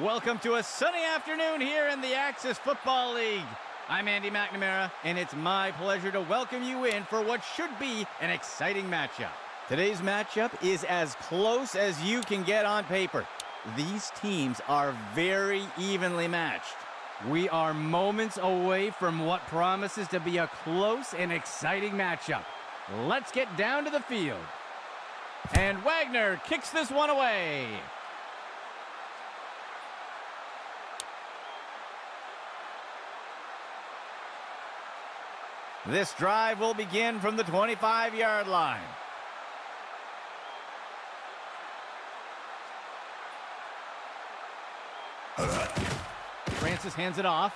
Welcome to a sunny afternoon here in the Axis Football League. I'm Andy McNamara, and it's my pleasure to welcome you in for what should be an exciting matchup. Today's matchup is as close as you can get on paper. These teams are very evenly matched. We are moments away from what promises to be a close and exciting matchup. Let's get down to the field. And Wagner kicks this one away. This drive will begin from the 25-yard line. Francis hands it off.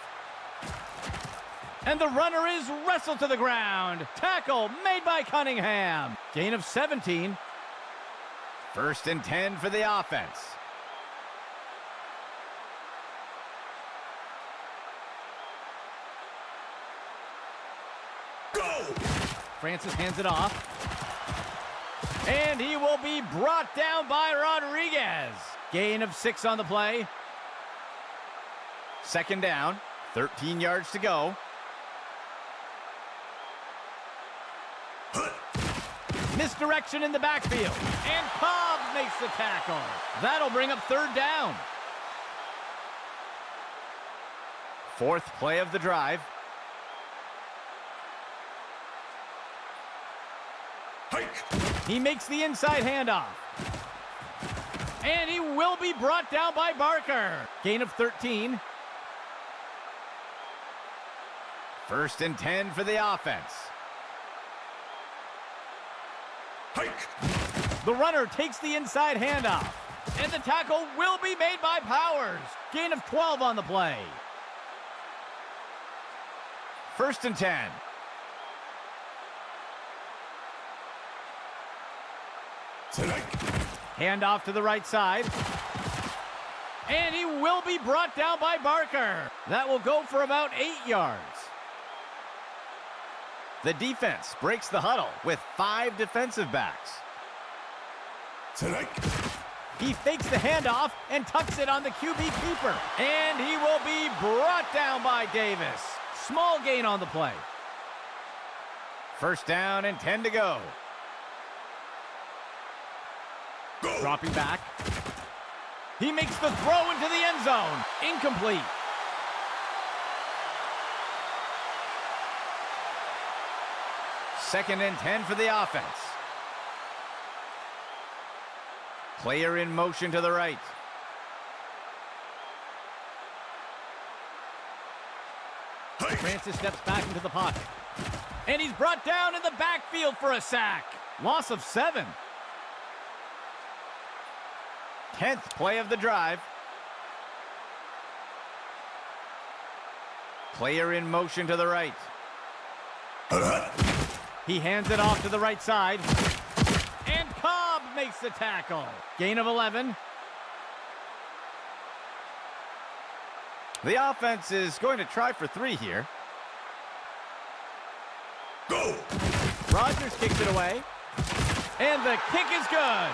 And the runner is wrestled to the ground. Tackle made by Cunningham. Gain of 17. First and 10 for the offense. Francis hands it off. And he will be brought down by Rodriguez. Gain of 6 on the play. Second down, 13 yards to go. Misdirection in the backfield. And Cobb makes the tackle. That'll bring up third down. Fourth play of the drive. He makes the inside handoff. And he will be brought down by Barker. Gain of 13. First and 10 for the offense. The runner takes the inside handoff. And the tackle will be made by Powers. Gain of 12 on the play. First and 10. Hand off to the right side. And he will be brought down by Barker. That will go for about 8 yards. The defense breaks the huddle with 5 defensive backs. He fakes the handoff and tucks it on the QB keeper. And he will be brought down by Davis. Small gain on the play. First down and 10 to go. Dropping back. He makes the throw into the end zone. Incomplete. Second and 10 for the offense. Player in motion to the right. Francis steps back into the pocket. And he's brought down in the backfield for a sack. Loss of 7. 10th play of the drive. Player in motion to the right. He hands it off to the right side. And Cobb makes the tackle. Gain of 11. The offense is going to try for 3 here. Go! Rodgers kicks it away. And the kick is good.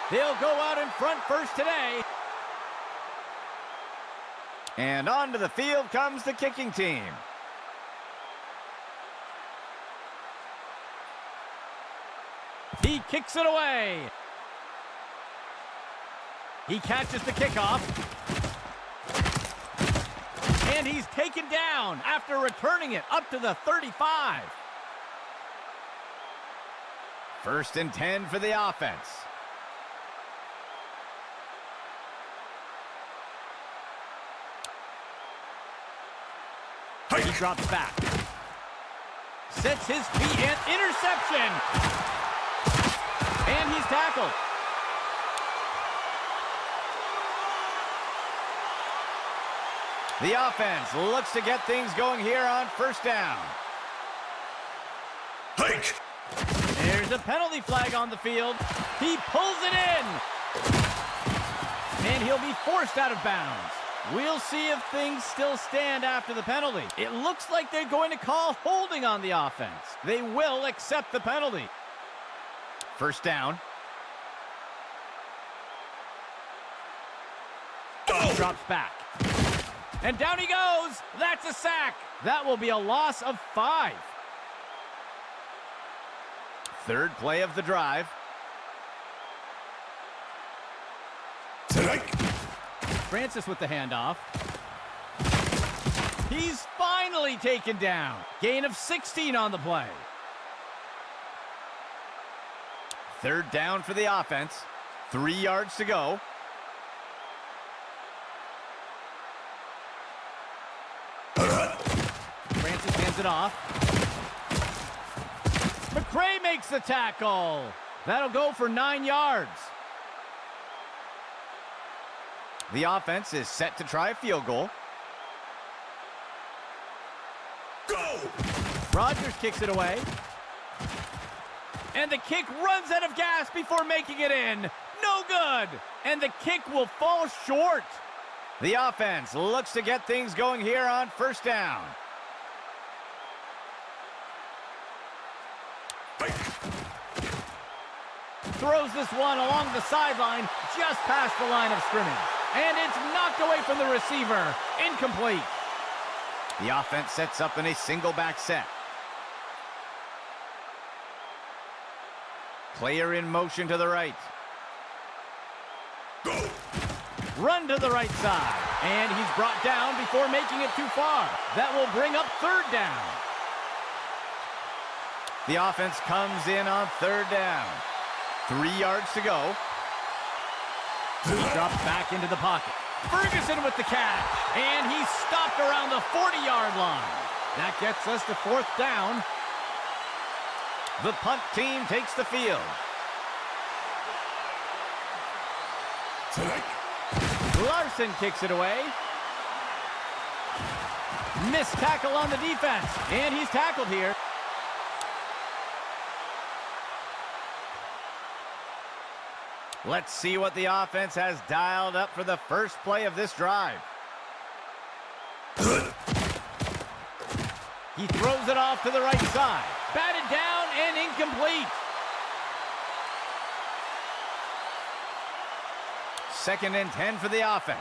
They'll go out in front first today. And onto the field comes the kicking team. He kicks it away. He catches the kickoff. And he's taken down after returning it up to the 35. First and 10 for the offense. He drops back. Sets his feet and interception. And he's tackled. The offense looks to get things going here on first down. Hike. There's a penalty flag on the field. He pulls it in. And he'll be forced out of bounds. We'll see if things still stand after the penalty. It looks like they're going to call holding on the offense. They will accept the penalty. First down. Go! Drops back. And down he goes. That's a sack. That will be a loss of 5. Third play of the drive. Francis with the handoff. He's finally taken down. Gain of 16 on the play. Third down for the offense. 3 yards to go. Francis hands it off. McCray makes the tackle. That'll go for 9 yards. The offense is set to try a field goal. Go! Rodgers kicks it away. And the kick runs out of gas before making it in. No good. And the kick will fall short. The offense looks to get things going here on first down. Throws this one along the sideline, just past the line of scrimmage. And it's knocked away from the receiver. Incomplete. The offense sets up in a single back set. Player in motion to the right. Go! Run to the right side. And he's brought down before making it too far. That will bring up third down. The offense comes in on third down. 3 yards to go. He drops back into the pocket. Ferguson with the catch. And he's stopped around the 40-yard line. That gets us to fourth down. The punt team takes the field. Larson kicks it away. Missed tackle on the defense. And he's tackled here. Let's see what the offense has dialed up for the first play of this drive. He throws it off to the right side. Batted down and incomplete. Second and 10 for the offense.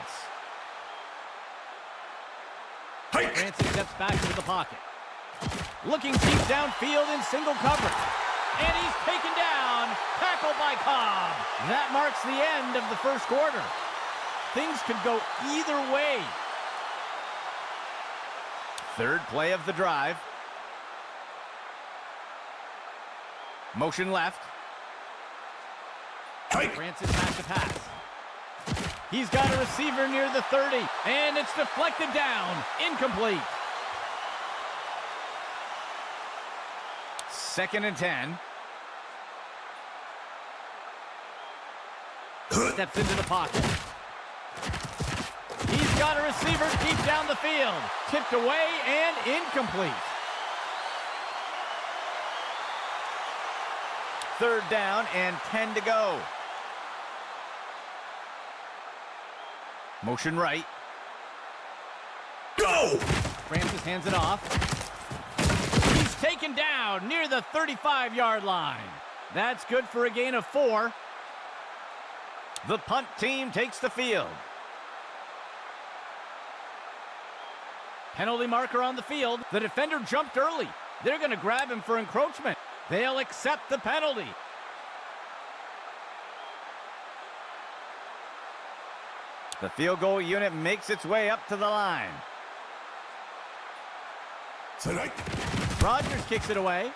Francis steps back into the pocket. Looking deep downfield in single coverage. And he's taken down. Tackled by Cobb. That marks the end of the first quarter. Things could go either way. Third play of the drive. Motion left. Francis has to pass. He's got a receiver near the 30. And it's deflected down. Incomplete. Second and 10. Steps into the pocket. He's got a receiver deep down the field. Tipped away and incomplete. Third down and 10 to go. Motion right. Go! Francis hands it off. He's taken down near the 35-yard line. That's good for a gain of 4. The punt team takes the field. Penalty marker on the field. The defender jumped early. They're going to grab him for encroachment. They'll accept the penalty. The field goal unit makes its way up to the line. Rodgers kicks it away.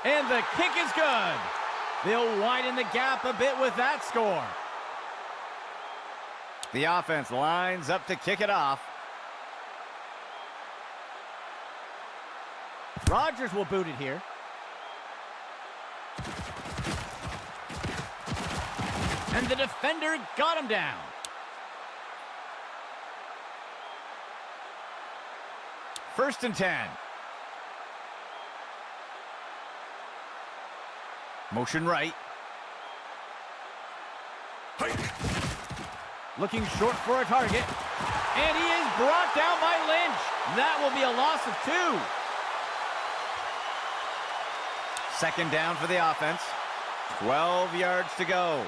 And the kick is good. They'll widen the gap a bit with that score. The offense lines up to kick it off. Rodgers will boot it here. And the defender got him down. First and 10. Motion right. Looking short for a target. And he is brought down by Lynch. That will be a loss of 2. Second down for the offense. 12 yards to go.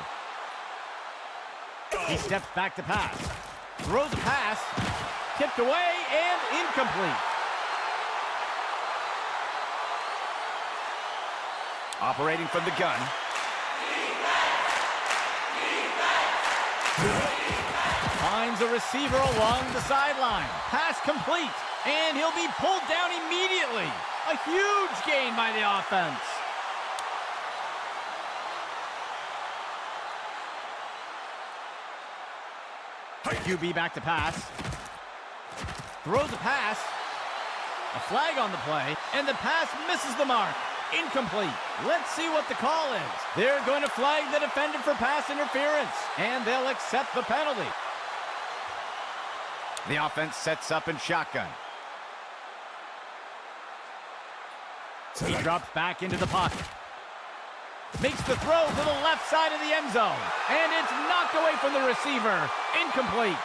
He steps back to pass. Throws a pass. Tipped away and incomplete. Operating from the gun. Finds a receiver along the sideline. Pass complete. And he'll be pulled down immediately. A huge gain by the offense. QB back to pass. Throws a pass. A flag on the play. And the pass misses the mark. Incomplete. Let's see what the call is. They're going to flag the defender for pass interference. And they'll accept the penalty. The offense sets up in shotgun. He drops back into the pocket. Makes the throw to the left side of the end zone. And it's knocked away from the receiver. Incomplete.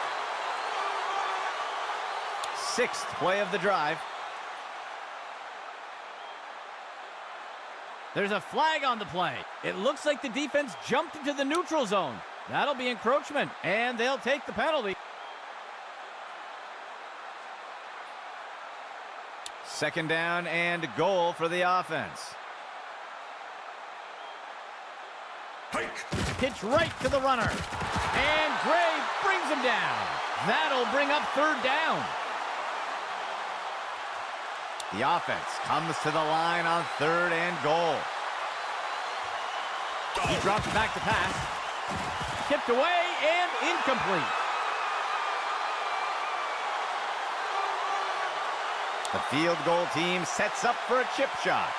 Sixth play of the drive. There's a flag on the play. It looks like the defense jumped into the neutral zone. That'll be encroachment, and they'll take the penalty. Second down and goal for the offense. Pitch right to the runner. And Gray brings him down. That'll bring up third down. The offense comes to the line on third and goal. He drops back to pass. Tipped away and incomplete. The field goal team sets up for a chip shot.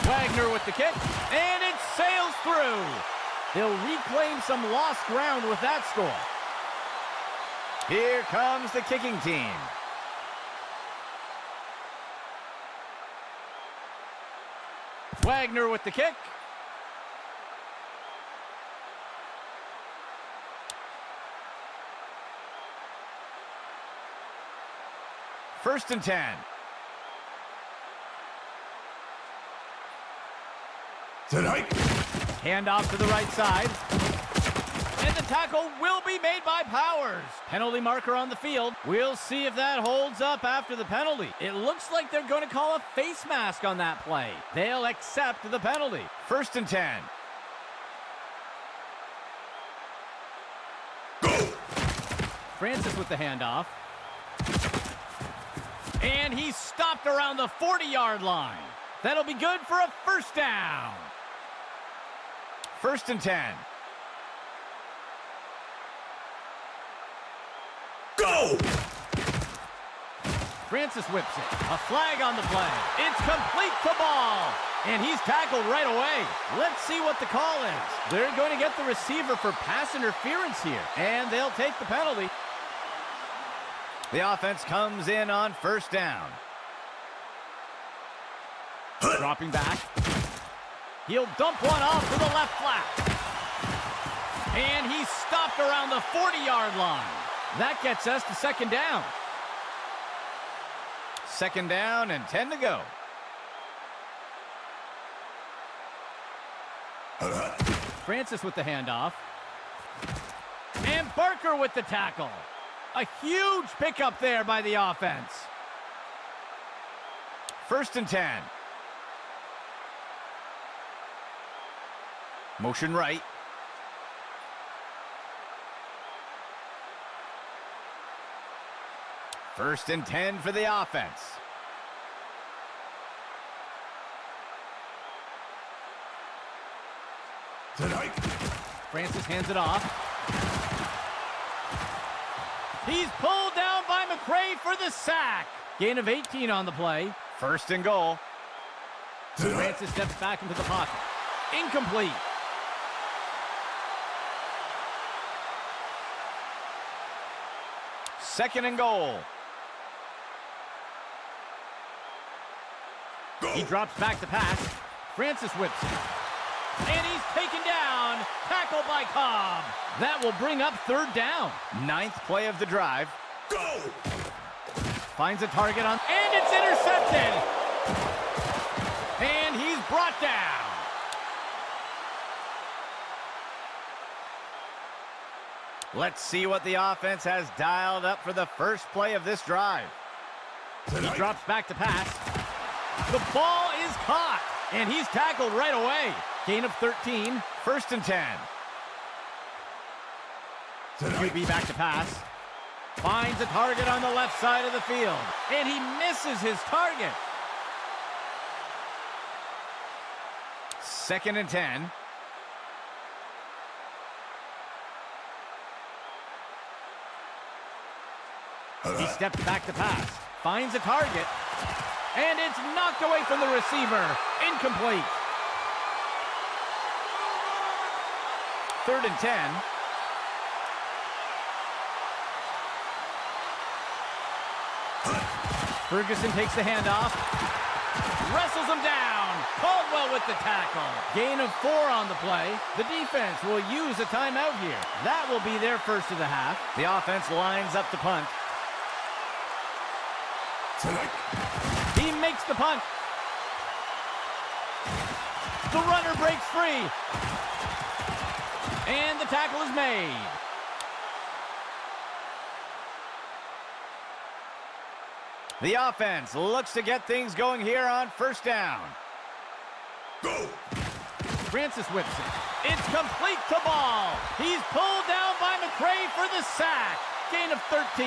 Wagner with the kick, and it sails through. They'll reclaim some lost ground with that score. Here comes the kicking team. Wagner with the kick. First and 10. Handoff to the right side. And the tackle will be made by Powers. Penalty marker on the field. We'll see if that holds up after the penalty. It looks like they're going to call a face mask on that play. They'll accept the penalty. First and 10. Go! Francis with the handoff. And he's stopped around the 40-yard line. That'll be good for a first down. First and 10. Go! Francis whips it. A flag on the play. It's complete to ball. And he's tackled right away. Let's see what the call is. They're going to get the receiver for pass interference here. And they'll take the penalty. The offense comes in on first down. Dropping back. He'll dump one off to the left flat. And he's stopped around the 40-yard line. That gets us to second down. Second down and 10 to go. Francis with the handoff. And Barker with the tackle. A huge pickup there by the offense. First and 10. Motion right. First and 10 for the offense. Francis hands it off. He's pulled down by McCray for the sack. Gain of 18 on the play. First and goal. Francis steps back into the pocket. Incomplete. Second and goal. He drops back to pass. Francis whips it. And he's taken down. Tackled by Cobb. That will bring up third down. Ninth play of the drive. Go! Finds a target on, and it's intercepted. And he's brought down. Let's see what the offense has dialed up for the first play of this drive. He drops back to pass. The ball is caught, and he's tackled right away. Gain of 13, 1st and 10. QB back to pass. Finds a target on the left side of the field, and he misses his target. 2nd and 10. He steps back to pass, finds a target, and it's knocked away from the receiver. Incomplete. 3rd and 10. Ferguson takes the handoff, wrestles him down. Caldwell with the tackle. Gain of 4 on the play. The defense will use a timeout here. That will be their first of the half. The offense lines up to punt. He makes the punt. The runner breaks free. And the tackle is made. The offense looks to get things going here on 1st down. Go! Francis whips it. It's complete to Ball. He's pulled down by McCray for the sack. Gain of 13.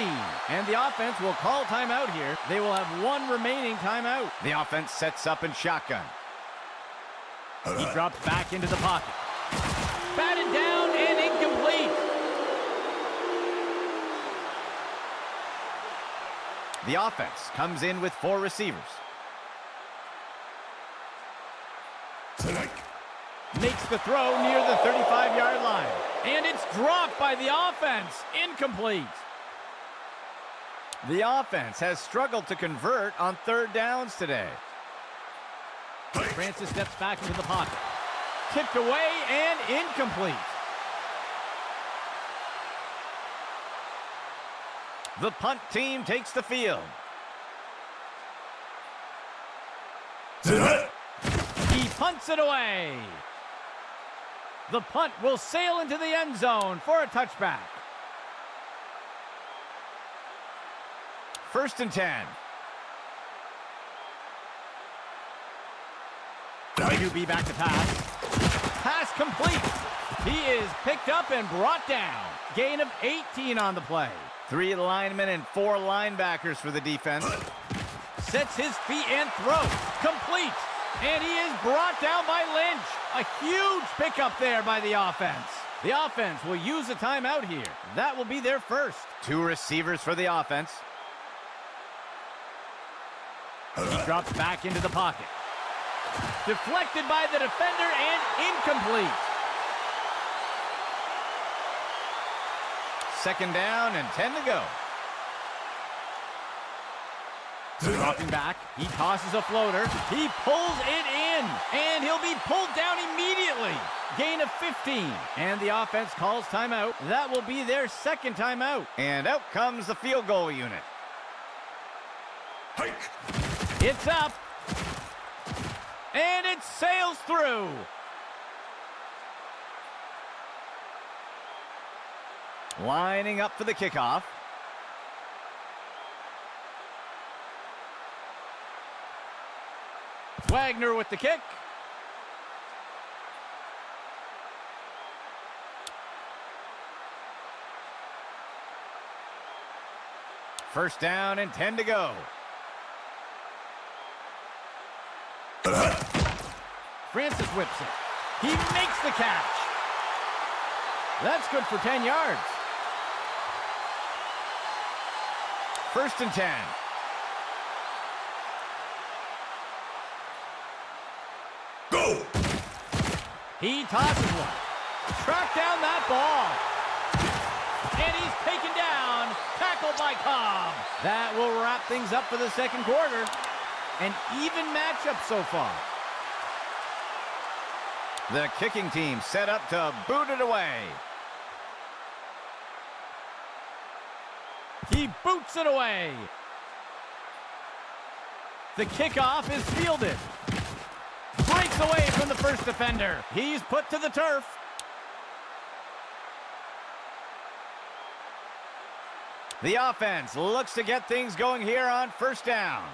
And the offense will call timeout here. They will have 1 remaining timeout. The offense sets up in shotgun. He drops back into the pocket. Batted down and incomplete. The offense comes in with 4 receivers. Makes the throw near the 35-yard line. And it's dropped by the offense. Incomplete. The offense has struggled to convert on 3rd downs today. Francis steps back into the pocket. Tipped away and incomplete. The punt team takes the field. He punts it away. The punt will sail into the end zone for a touchback. 1st and 10. QB back to pass. Pass complete. He is picked up and brought down. Gain of 18 on the play. 3 linemen and 4 linebackers for the defense. Sets his feet and throws. Complete. And he is brought down by Lynch. A huge pickup there by the offense. The offense will use a timeout here. That will be their first. 2 receivers for the offense. He drops back into the pocket. Deflected by the defender and incomplete. 2nd down and 10 to go. Dropping back, he tosses a floater. He pulls it in, and he'll be pulled down immediately. Gain of 15, and the offense calls timeout. That will be their 2nd timeout. And out comes the field goal unit. Hike. It's up, and it sails through. Lining up for the kickoff. Wagner with the kick. First down and 10 to go. Francis whips it. He makes the catch. That's good for 10 yards. 1st and 10. Go! He tosses one. Track down that ball. And he's taken down. Tackled by Cobb. That will wrap things up for the 2nd quarter. An even matchup so far. The kicking team set up to boot it away. He boots it away. The kickoff is fielded. Breaks away from the first defender. He's put to the turf. The offense looks to get things going here on first down.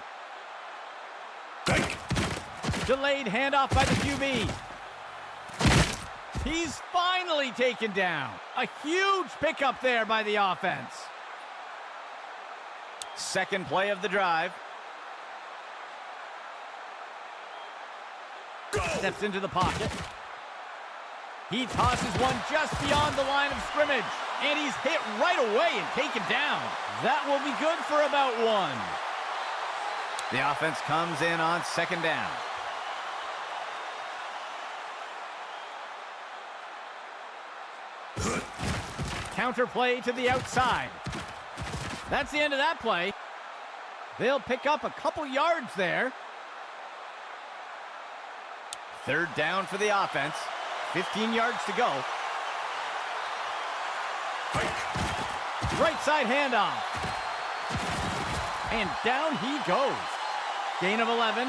Delayed handoff by the QB. He's finally taken down. A huge pickup there by the offense. Second play of the drive. Steps into the pocket. He tosses one just beyond the line of scrimmage. And he's hit right away and taken down. That will be good for about 1. The offense comes in on second down. Counter play to the outside. That's the end of that play. They'll pick up a couple yards there. Third down for the offense. 15 yards to go. Right side handoff. And down he goes. Gain of 11.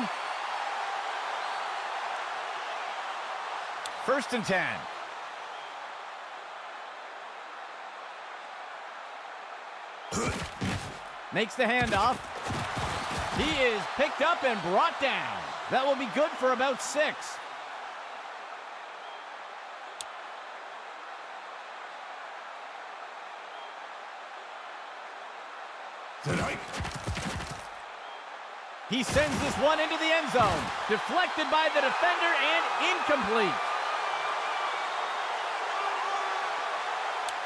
First and 10. Makes the handoff. He is picked up and brought down. That will be good for about 6. He sends this one into the end zone. Deflected by the defender and incomplete.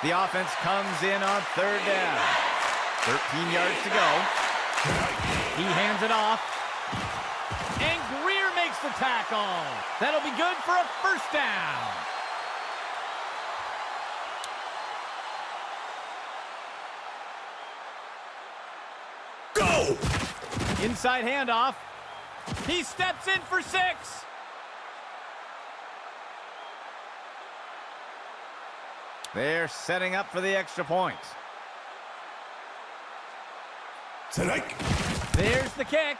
The offense comes in on third down. 13 yards to go. He hands it off. And Greer makes the tackle. That'll be good for a first down. Go! Inside handoff. He steps in for 6. They're setting up for the extra point. There's the kick.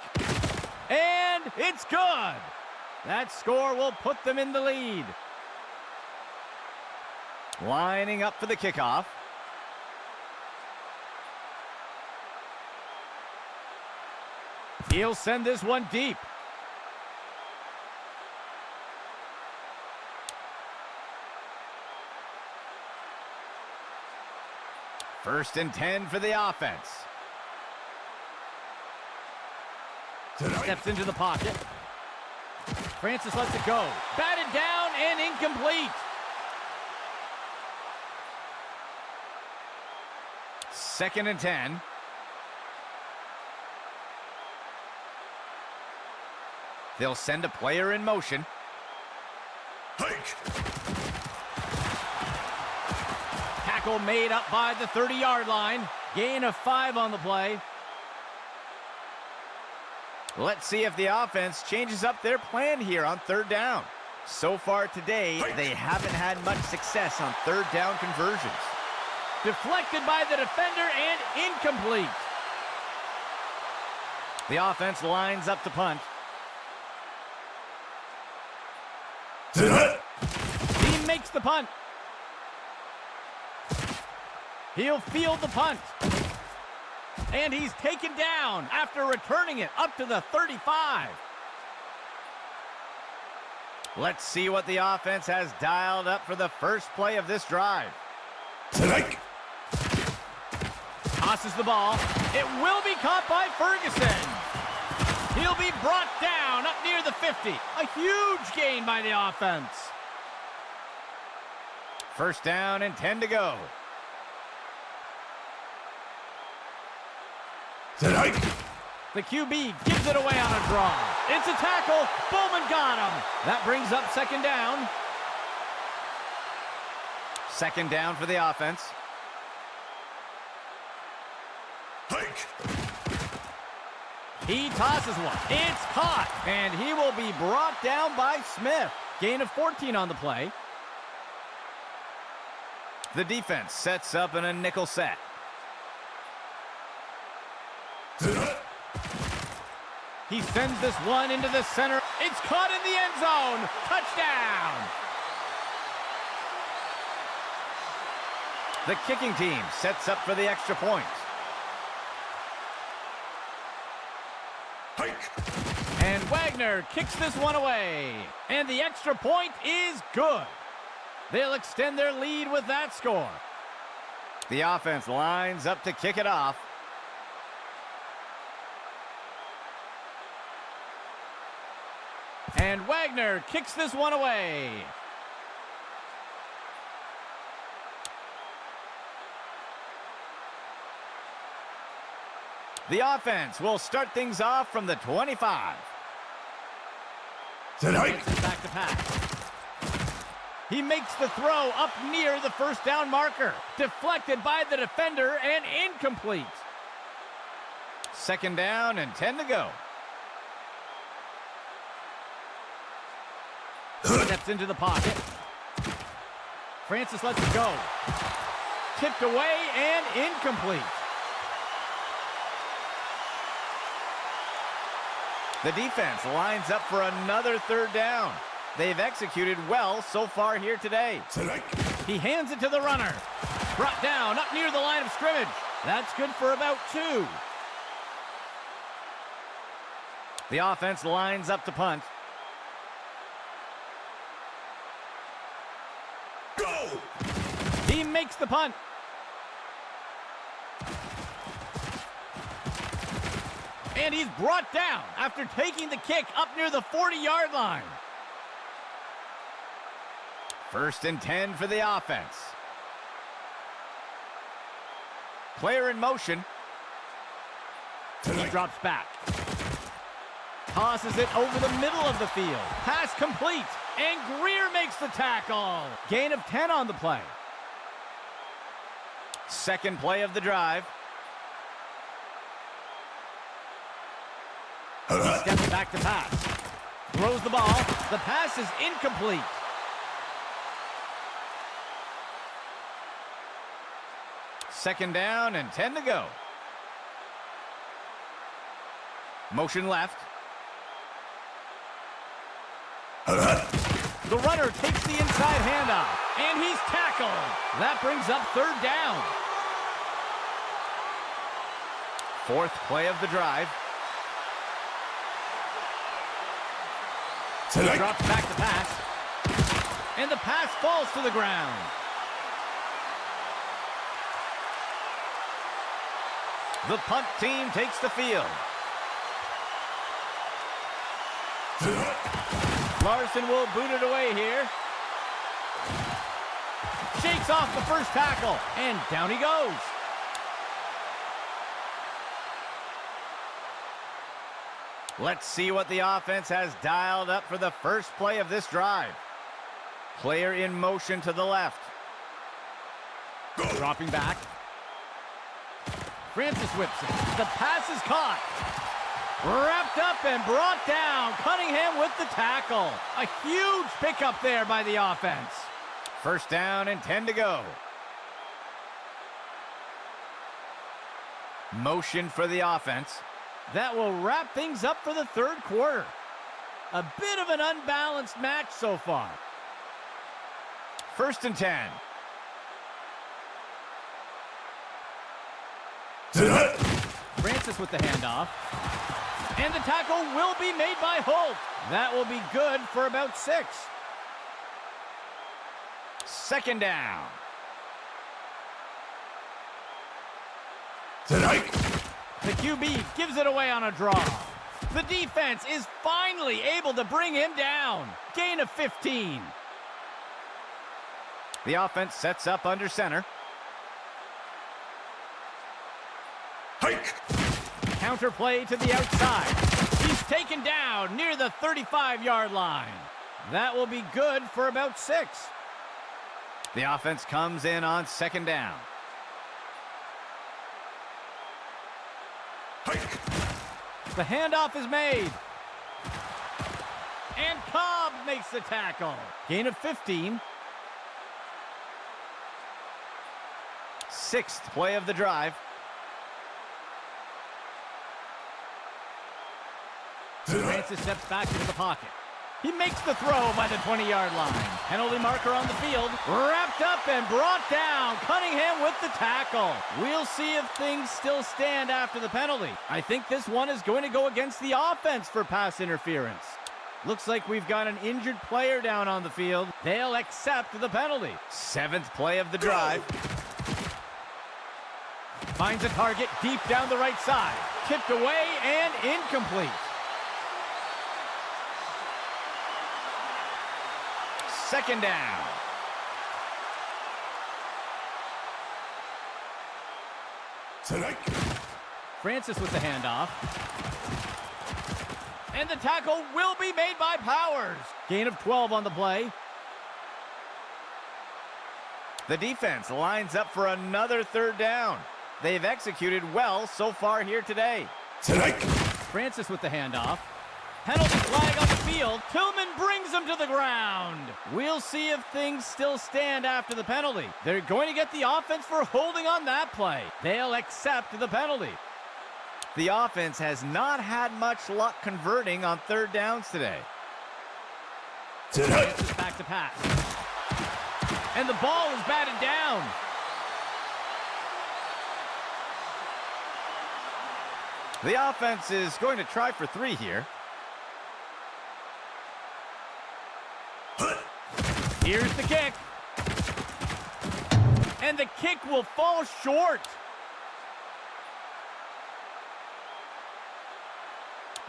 And it's good. That score will put them in the lead. Lining up for the kickoff. He'll send this one deep. First and 10 for the offense. Steps into the pocket. Francis lets it go. Batted down and incomplete. Second and 10. They'll send a player in motion. Tackle made up by the 30-yard line. Gain of 5 on the play. Let's see if the offense changes up their plan here on third down. So far today, they haven't had much success on third down conversions. Deflected by the defender and incomplete. The offense lines up to punt. He makes the punt. He'll field the punt. And he's taken down after returning it up to the 35. Let's see what the offense has dialed up for the first play of this drive. Tosses the ball. It will be caught by Ferguson. He'll be brought down up near the 50. A huge gain by the offense. First down and 10 to go. The QB gives it away on a draw. It's a tackle. Bowman got him. That brings up second down. Second down for the offense. He tosses one. It's caught. And he will be brought down by Smith. Gain of 14 on the play. The defense sets up in a nickel set. He sends this one into the center. It's caught in the end zone. Touchdown. The kicking team sets up for the extra point. And Wagner kicks this one away. And the extra point is good. They'll extend their lead with that score. The offense lines up to kick it off. And Wagner kicks this one away. The offense will start things off from the 25. Back to pass. He makes the throw up near the first down marker. Deflected by the defender and incomplete. Second down and 10 to go. Steps into the pocket. Francis lets it go. Tipped away and incomplete. The defense lines up for another third down. They've executed well so far here today. He hands it to the runner. Brought down up near the line of scrimmage. That's good for about 2. The offense lines up to punt. Go! He makes the punt. And he's brought down after taking the kick up near the 40-yard line. First and 10 for the offense. Player in motion. He drops back. Tosses it over the middle of the field. Pass complete. And Greer makes the tackle. Gain of 10 on the play. Second play of the drive. Steps back to pass. Throws the ball. The pass is incomplete. Second down and 10 to go. Motion left. The runner takes the inside handoff, and he's tackled. That brings up third down. Fourth play of the drive. He drops back to pass. And the pass falls to the ground. The punt team takes the field. Larson will boot it away here. Shakes off the first tackle, and down he goes. Let's see what the offense has dialed up for the first play of this drive. Player in motion to the left. Dropping back. Francis whips it. The pass is caught. Wrapped up and brought down. Cunningham with the tackle. A huge pickup there by the offense. First down and 10 to go. Motion for the offense. That will wrap things up for the third quarter. A bit of an unbalanced match so far. First and 10. Francis with the handoff. And the tackle will be made by Holt. That will be good for about 6. Second down. The QB gives it away on a draw. The defense is finally able to bring him down. Gain of 15. The offense sets up under center. Counter play to the outside. He's taken down near the 35-yard line. That will be good for about 6. The offense comes in on second down. The handoff is made. And Cobb makes the tackle. Gain of 15. Sixth play of the drive. Francis steps back into the pocket. He makes the throw by the 20-yard line. Penalty marker on the field. Wrapped picked up and brought down. Cunningham with the tackle. We'll see if things still stand after the penalty. I think this one is going to go against the offense for pass interference. Looks like we've got an injured player down on the field. They'll accept the penalty. 7th play of the drive. Finds a target deep down the right side. Tipped away and incomplete. Second down. Francis with the handoff. And the tackle will be made by Powers. Gain of 12 on the play. The defense lines up for another 3rd down. They've executed well so far here today. Francis with the handoff. Penalty flag on the field. Tillman brings him to the ground. We'll see if things still stand after the penalty. They're going to get the offense for holding on that play. They'll accept the penalty. The offense has not had much luck converting on 3rd downs today. Francis back to pass. And the ball is batted down. The offense is going to try for 3 here. Here's the kick. And the kick will fall short.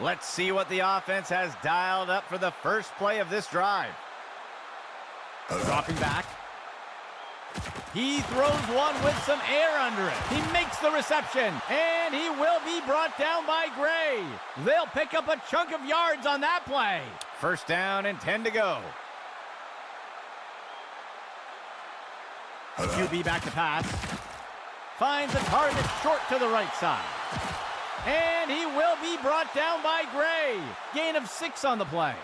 Let's see what the offense has dialed up for the first play of this drive. Dropping back. He throws one with some air under it. He makes the reception, and he will be brought down by Gray. They'll pick up a chunk of yards on that play. 1st down and 10 to go. QB back to pass. Finds a target short to the right side. And he will be brought down by Gray. Gain of 6 on the play.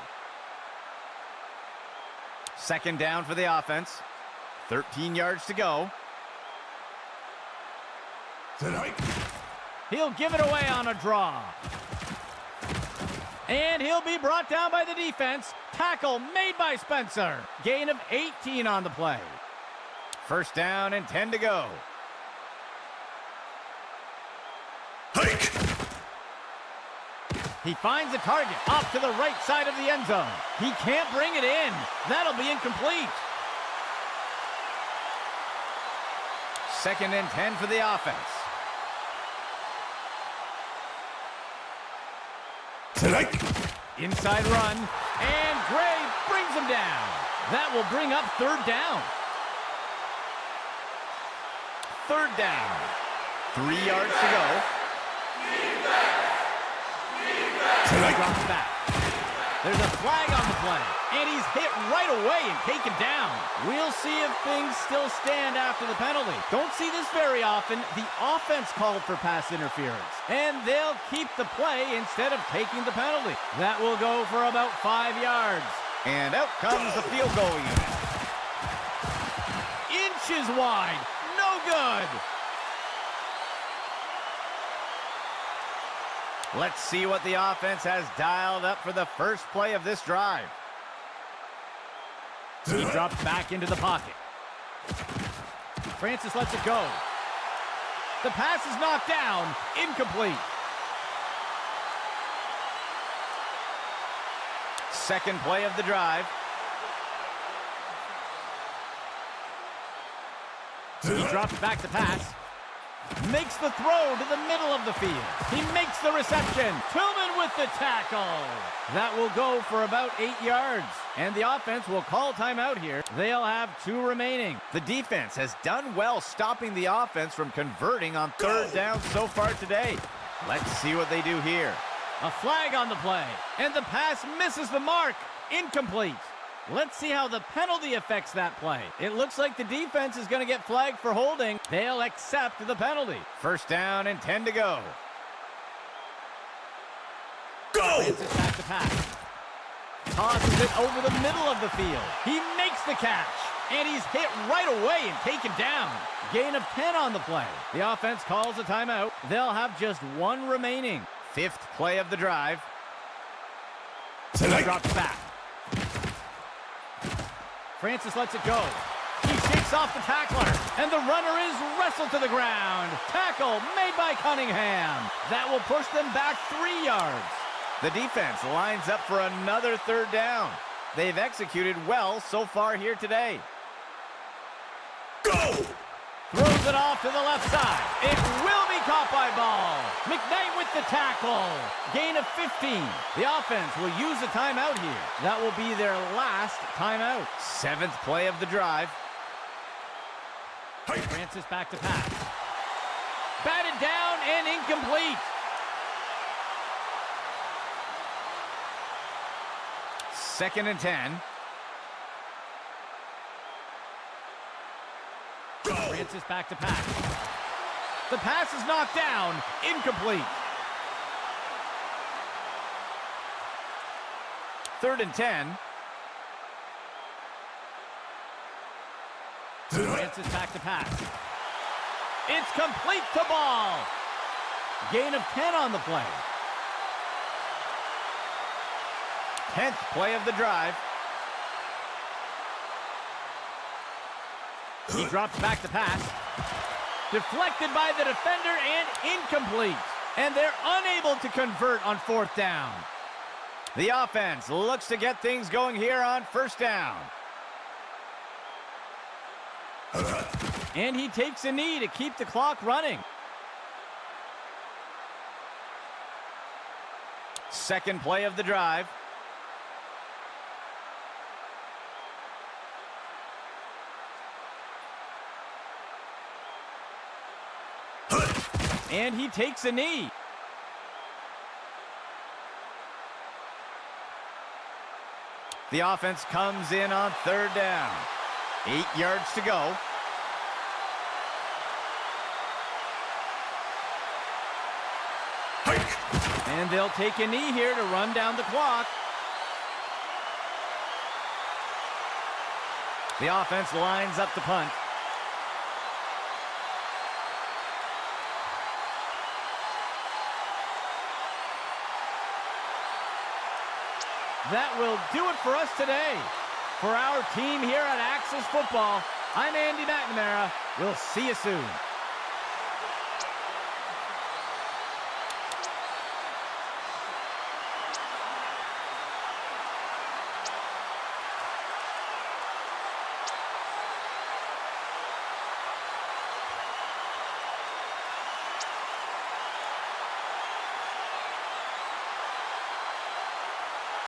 2nd down for the offense. 13 yards to go. He'll give it away on a draw. And he'll be brought down by the defense. Tackle made by Spencer. Gain of 18 on the play. 1st down and 10 to go. Hike. He finds a target off to the right side of the end zone. He can't bring it in. That'll be incomplete. 2nd and 10 for the offense. Inside run, and Gray brings him down. That will bring up 3rd down. 3rd down. 3 yards to go. Drops back. There's a flag on the play, and he's hit right away and taken down. We'll see if things still stand after the penalty. Don't see this very often. The offense called for pass interference, and they'll keep the play instead of taking the penalty. That will go for about 5 yards. And out comes the field goal unit. Inches wide. No good. Let's see what the offense has dialed up for the first play of this drive. He drops back into the pocket. Francis lets it go. The pass is knocked down. Incomplete. 2nd play of the drive. He drops back to pass. Makes the throw to the middle of the field. He makes the reception. Tillman with the tackle. That will go for about 8 yards. And the offense will call timeout here. They'll have 2 remaining. The defense has done well stopping the offense from converting on 3rd down so far today. Let's see what they do here. A flag on the play. And the pass misses the mark. Incomplete. Let's see how the penalty affects that play. It looks like the defense is going to get flagged for holding. They'll accept the penalty. 1st down and 10 to go. Go! Francis back to pass. Tosses it over the middle of the field. He makes the catch. And he's hit right away and taken down. Gain of 10 on the play. The offense calls a timeout. They'll have just 1 remaining. 5th play of the drive. He drops back. Francis lets it go. He shakes breaks off the tackler, and the runner is wrestled to the ground. Tackle made by Cunningham. That will push them back 3 yards. The defense lines up for another third down. They've executed well so far here today. Go! Throws it off to the left side. It will be caught by Ball. McKnight with the tackle. Gain of 15. The offense will use a timeout here. That will be their last timeout. 7th play of the drive. Francis back to pass. Batted down and incomplete. Second and 10. Francis back to pass. The pass is knocked down. Incomplete. 3rd and 10. Francis back to pass. It's complete to Ball. Gain of 10 on the play. 10th play of the drive. He drops back to pass. Deflected by the defender and incomplete. And they're unable to convert on 4th down. The offense looks to get things going here on 1st down. And he takes a knee to keep the clock running. 2nd play of the drive. And he takes a knee. The offense comes in on 3rd down. 8 yards to go. And they'll take a knee here to run down the clock. The offense lines up the punt. That will do it for us today. For our team here at Axis Football, I'm Andy McNamara. We'll see you soon.